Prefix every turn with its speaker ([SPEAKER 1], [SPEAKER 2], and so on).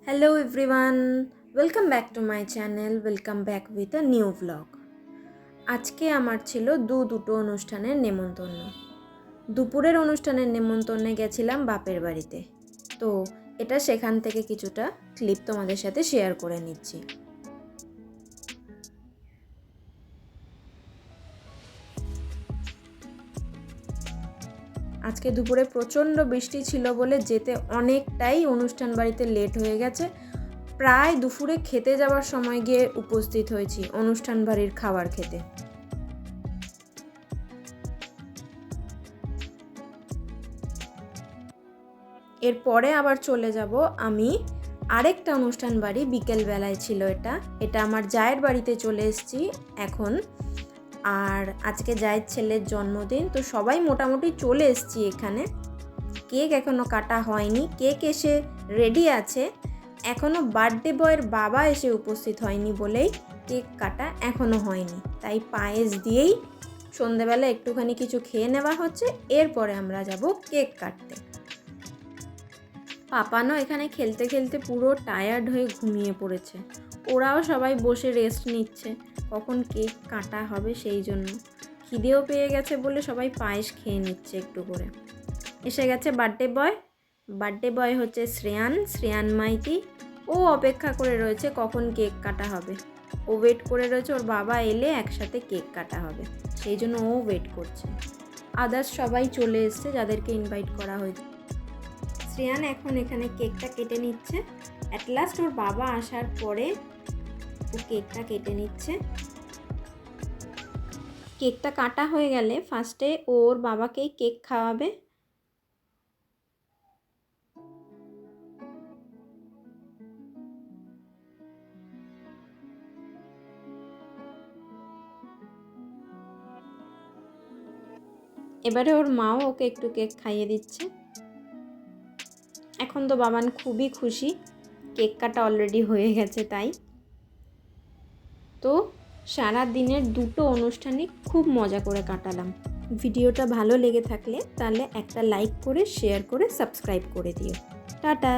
[SPEAKER 1] Hello everyone, welcome back to my channel, welcome back with a new vlog. আজকে আমার ছিল দুটো অনুষ্ঠানের নেমন্তন্ন। দুপুরের অনুষ্ঠানের নেমন্তন্নে গেছিলাম বাপের বাড়িতে। তো এটা সেখান থেকে কিছুটা ক্লিপ তোমাদের সাথে শেয়ার করে নিচ্ছি। আজকে দুপুরে প্রচণ্ড বৃষ্টি ছিল বলে যেতে অনেকটাই অনুষ্ঠান বাড়িতে লেট হয়ে গেছে। প্রায় দুপুরে খেতে যাওয়ার সময় গিয়ে উপস্থিত হয়েছি অনুষ্ঠান বাড়ির খাবার খেতে। এরপরে আবার চলে যাব আমি আরেকটা অনুষ্ঠান বাড়ি, বিকেলবেলায় ছিল এটা আমার জায়ের বাড়িতে চলে এসেছি এখন। আর আজকে জায়ের ছেলের জন্মদিন, তো সবাই মোটামুটি চলে এসেছি এখানে। কেক এখনও কাটা হয়নি, কেক এসে রেডি আছে, এখনও বার্থডে বয়ের বাবা এসে উপস্থিত হয়নি বলেই কেক কাটা এখনও হয়নি। তাই পায়েস দিয়েই সন্ধেবেলা একটুখানি কিছু খেয়ে নেওয়া হচ্ছে, এরপরে আমরা যাব কেক কাটতে। পাপানো এখানে খেলতে খেলতে পুরো টায়ার্ড হয়ে ঘুমিয়ে পড়েছে। ওরাও সবাই বসে রেস্ট নিচ্ছে, কখন কেক কাটা হবে সেই জন্য। খিদেও পেয়ে গেছে বলে সবাই পায়েস খেয়ে নিচ্ছে একটু করে। এসে গেছে বার্থডে বয় হচ্ছে শ্রেয়ান মাইতি। ও অপেক্ষা করে রয়েছে কখন কেক কাটা হবে। ও ওয়েট করে রয়েছে ওর বাবা এলে একসাথে কেক কাটা হবে, সেই জন্য ও ওয়েট করছে। আদার্স সবাই চলে এসছে যাদেরকে ইনভাইট করা হয়েছে। শ্রেয়ান এখন এখানে কেকটা কেটে নিচ্ছে। অ্যাট লাস্ট ওর বাবা আসার পরে ও কেকটা কেটে নিচ্ছে। কেকটা কাটা হয়ে গেলে ফার্স্টে ওর বাবাকেই কেক খাওয়াবে। এবারে ওর মাও ওকে একটু কেক খাইয়ে দিচ্ছে। এখন তো বাবান খুবই খুশি, কেক কাটা অলরেডি হয়ে গেছে তাই। তো সারা দিনের দুটো অনুষ্ঠানই খুব মজা করে কাটালাম। ভিডিওটা ভালো লেগে থাকলে তাহলে একটা লাইক করে, শেয়ার করে, সাবস্ক্রাইব করে দিও। টাটা।